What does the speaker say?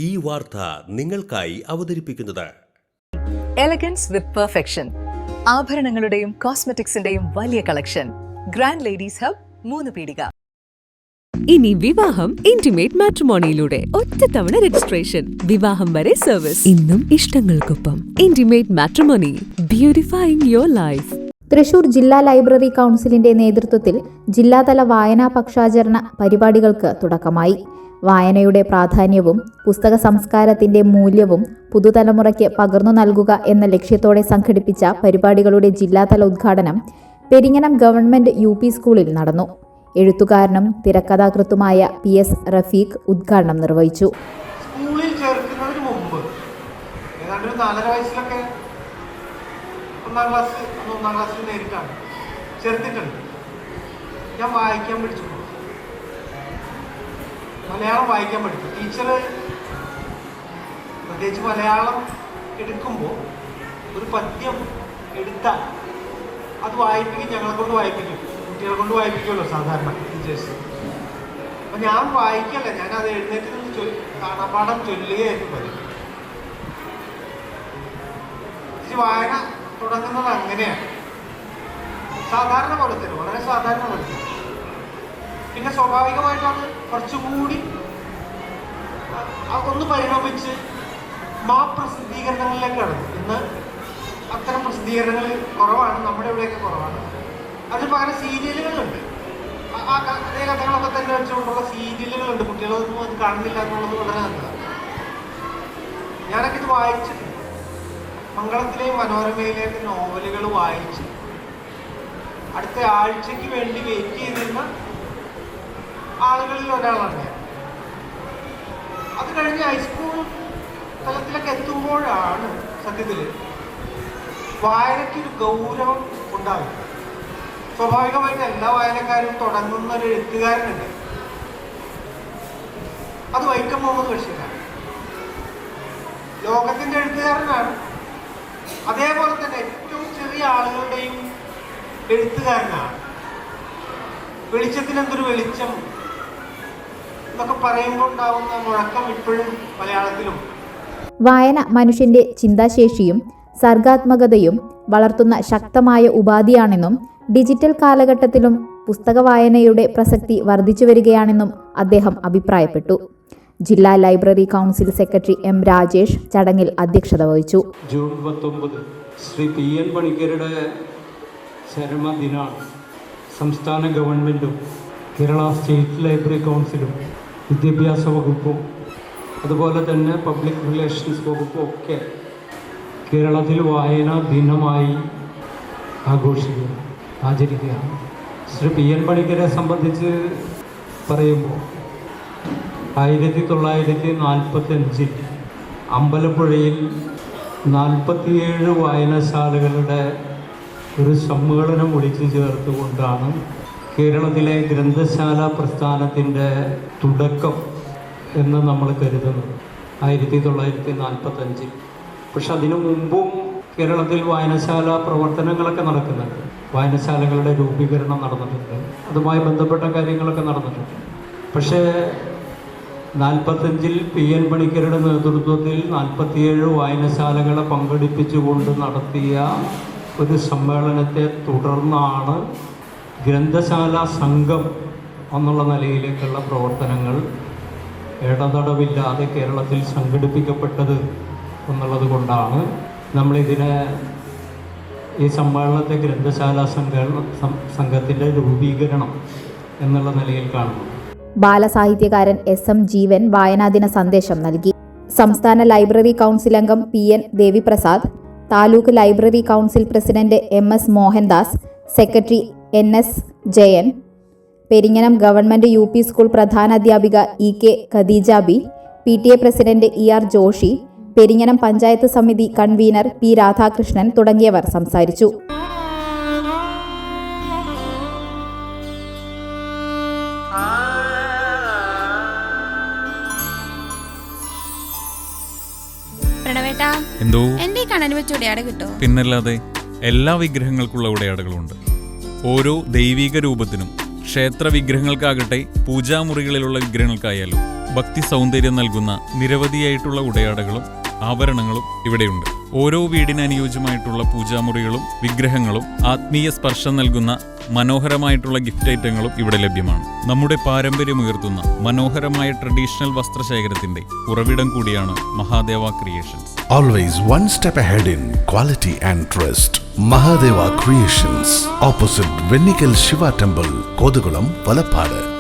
ഈ വാർത്ത നിങ്ങൾക്കായി അവതരിപ്പിക്കുന്നത് എലഗൻസ് വിത്ത് പെർഫെക്ഷൻ. ആഭരണങ്ങളുടെയും കോസ്മെറ്റിക്സിന്റെയും വലിയ കളക്ഷൻ. ഗ്രാൻഡ് ലേഡീസ് ഹബ്, 3 പീടിക. ഇനി വിവാഹം ഇന്റിമേറ്റ് മാട്രിമോണിയിലൂടെ ഒറ്റത്തവണ രജിസ്ട്രേഷൻ, വിവാഹം വരെ സർവീസ്. ഇന്നും ഇഷ്ടങ്ങൾക്കൊപ്പം intimate matrimony, beautifying your life. Thrissur ജില്ലാ ലൈബ്രറി കൗൺസിലിന്റെ നേതൃത്വത്തിൽ ജില്ലാതല വായനാ പക്ഷാചരണ പരിപാടികൾക്ക് തുടക്കമായി. വായനയുടെ പ്രാധാന്യവും പുസ്തക സംസ്കാരത്തിന്റെ മൂല്യവും പുതുതലമുറയ്ക്ക് പകർന്നു നൽകുക എന്ന ലക്ഷ്യത്തോടെ സംഘടിപ്പിച്ച പരിപാടികളുടെ ജില്ലാതല ഉദ്ഘാടനം പെരിങ്ങനം ഗവൺമെന്റ് UP സ്കൂളിൽ നടന്നു. എഴുത്തുകാരനും തിരക്കഥാകൃത്തുമായ PS റഫീഖ് ഉദ്ഘാടനം നിർവഹിച്ചു. സ്കൂളിൽ ചേർക്കുന്നതിന് മുമ്പ് ഏതാണ്ട് 4.5 വയസ്സിലൊക്കെ ഒന്നാം ക്ലാസ്സിൽ നേരിട്ടാണ് ചേർത്തിട്ടുണ്ട്. ഞാൻ വായിക്കാൻ പഠിച്ചു, മലയാളം വായിക്കാൻ പഠിച്ചു. ടീച്ചർ പ്രത്യേകിച്ച് മലയാളം എടുക്കുമ്പോൾ ഒരു പദ്യം എടുത്താൽ അത് വായിപ്പിക്കും, ഞങ്ങളെ കൊണ്ട് വായിപ്പിക്കും, കുട്ടികളെ കൊണ്ട് വായിപ്പിക്കുമല്ലോ സാധാരണ ടീച്ചേഴ്സ്. അപ്പം ഞാൻ വായിക്കല്ല, ഞാൻ അത് എഴുന്നേറ്റ് കാണാപ്പാടം ചൊല്ലുകയായിരുന്നു പതിവ്. വായന തുടങ്ങുന്നത് അങ്ങനെയാണ്, സാധാരണ പോലെ തന്നെ, വളരെ സാധാരണ പോലെ തന്നെ. പിന്നെ സ്വാഭാവികമായിട്ടാണ് കുറച്ചുകൂടി അതൊന്ന് പരിണമിച്ച് പ്രസിദ്ധീകരണങ്ങളിലേക്ക് കടന്നു. ഇന്ന് അത്തരം പ്രസിദ്ധീകരണങ്ങൾ കുറവാണ്, നമ്മുടെ ഇവിടെയൊക്കെ കുറവാണ്. അതിന് പകരം സീരിയലുകളുണ്ട്. അതേ കഥകളൊക്കെ തന്നെ വെച്ചുകൊണ്ടുള്ള സീരിയലുകളുണ്ട്. കുട്ടികളൊന്നും അത് കാണുന്നില്ല എന്നുള്ളത് വളരെ നല്ലതാണ്. ഞാനൊക്കെ ഇത് വായിച്ചിട്ടുണ്ട്. മംഗളത്തിലെയും മനോരമയിലെയൊക്കെ നോവലുകൾ വായിച്ച് അടുത്ത ആഴ്ചയ്ക്ക് വേണ്ടി വെയിറ്റ് ചെയ്തിരുന്ന ആളുകളിൽ ഒരാളാണ് ഞാൻ. അത് കഴിഞ്ഞ് ഹൈസ്കൂൾ തലത്തിലൊക്കെ എത്തുമ്പോഴാണ് സത്യത്തിൽ വായനയ്ക്കൊരു ഗൗരവം ഉണ്ടാകും. സ്വാഭാവികമായിട്ട് എല്ലാ വായനക്കാരും തുടങ്ങുന്ന ഒരു എഴുത്തുകാരനുണ്ട്. അത് വൈക്കം മുഹമ്മദ് ബഷീറാണ്. ലോകത്തിൻ്റെ എഴുത്തുകാരനാണ്. അതേപോലെ തന്നെ ഏറ്റവും ചെറിയ ആളുകളുടെയും എഴുത്തുകാരനാണ്. വെളിച്ചത്തിന് എന്തൊരു വെളിച്ചം എന്നൊക്കെ പറയുമ്പോൾ ഉണ്ടാവുന്ന മുഴക്കം ഇപ്പോഴും മലയാളത്തിലും. വായന മനുഷ്യന്റെ ചിന്താശേഷിയും സർഗാത്മകതയും വളർത്തുന്ന ശക്തമായ ഉപാധിയാണെന്നും ഡിജിറ്റൽ കാലഘട്ടത്തിലും പുസ്തക വായനയുടെ പ്രസക്തി വർദ്ധിച്ചു വരികയാണെന്നും അദ്ദേഹം അഭിപ്രായപ്പെട്ടു. ജില്ലാ library council secretary M Rajesh ചടങ്ങിൽ അധ്യക്ഷത വഹിച്ചു. ജൂൺ 19 ശ്രീ PN പണിക്കരുടെ ചരമദിനാണ്. സംസ്ഥാന ഗവൺമെൻറ്റും കേരള സ്റ്റേറ്റ് ലൈബ്രറി കൗൺസിലും വിദ്യാഭ്യാസ വകുപ്പും അതുപോലെ തന്നെ പബ്ലിക് റിലേഷൻസ് വകുപ്പും ഒക്കെ കേരളത്തിൽ വായനാ ദിനമായി ആചരിക്കുകയാണ്. ശ്രീ PN പണിക്കരെ സംബന്ധിച്ച് പറയുമ്പോൾ 1945 അമ്പലപ്പുഴയിൽ 47 വായനശാലകളുടെ ഒരു സമ്മേളനം വിളിച്ചു ചേർത്തുകൊണ്ടാണ് കേരളത്തിലെ ഗ്രന്ഥശാല പ്രസ്ഥാനത്തിൻ്റെ തുടക്കം എന്ന് നമ്മൾ കരുതുന്നത് 1945. പക്ഷെ അതിനു മുമ്പും കേരളത്തിൽ വായനശാല പ്രവർത്തനങ്ങളൊക്കെ നടക്കുന്നുണ്ട്. വായനശാലകളുടെ രൂപീകരണം നടന്നിട്ടുണ്ട്, അതുമായി ബന്ധപ്പെട്ട കാര്യങ്ങളൊക്കെ നടന്നിട്ടുണ്ട്. പക്ഷേ 45 PN പണിക്കരുടെ നേതൃത്വത്തിൽ 47 വായനശാലകളെ പങ്കെടുപ്പിച്ചുകൊണ്ട് നടത്തിയ ഒരു സമ്മേളനത്തെ തുടർന്നാണ് ഗ്രന്ഥശാല സംഘം എന്നുള്ള നിലയിലേക്കുള്ള പ്രവർത്തനങ്ങൾ ഇടതടവില്ലാതെ കേരളത്തിൽ സംഘടിപ്പിക്കപ്പെട്ടത് എന്നുള്ളത് കൊണ്ടാണ് നമ്മളിതിനെ ഈ സമ്മേളനത്തെ ഗ്രന്ഥശാല സംഘത്തിൻ്റെ രൂപീകരണം എന്നുള്ള നിലയിൽ കാണുന്നു. ബാലസാഹിത്യകാരൻ SM ജീവൻ വായനാദിന സന്ദേശം നൽകി. സംസ്ഥാന ലൈബ്രറി കൗൺസിൽ അംഗം PN Deviprasad, taluk library council president MS Mohandas, secretary NS Jayan, Peringanam government UP school പ്രധാനാധ്യാപിക EK Khadeejabi, PTA president ER Joshi, Peringanam panchayat സമിതി കൺവീനർ P രാധാകൃഷ്ണൻ തുടങ്ങിയവർ സംസാരിച്ചു. എന്തോ എന്റെ കണ്ണന് വെച്ച ഉടയാട കിട്ടോ? പിന്നല്ലാതെ എല്ലാ വിഗ്രഹങ്ങൾക്കുള്ള ഉടയാടകളുണ്ട്. ഓരോ ദൈവിക രൂപത്തിനും ക്ഷേത്ര വിഗ്രഹങ്ങൾക്കാകട്ടെ പൂജാമുറികളിലുള്ള വിഗ്രഹങ്ങൾക്കായാലും ഭക്തി സൗന്ദര്യം നൽകുന്ന നിരവധിയായിട്ടുള്ള ഉടയാടകളും ആഭരണങ്ങളും ഇവിടെയുണ്ട്. ഓരോ വീടിന് അനുയോജ്യമായിട്ടുള്ള പൂജാമുറികളും വിഗ്രഹങ്ങളും ആത്മീയ സ്പർശം നൽകുന്ന മനോഹരമായിട്ടുള്ള ഗിഫ്റ്റ് ഐറ്റങ്ങളും ഇവിടെ ലഭ്യമാണ്. നമ്മുടെ പാരമ്പര്യമുയർത്തുന്ന മനോഹരമായ ട്രഡീഷണൽ വസ്ത്രശേഖരത്തിന്റെ ഉറവിടം കൂടിയാണ് Mahadeva creations. Always one step ahead in quality and trust. Mahadeva Creations, opposite Vennikal Shiva Temple, Kodugulam, Valappada.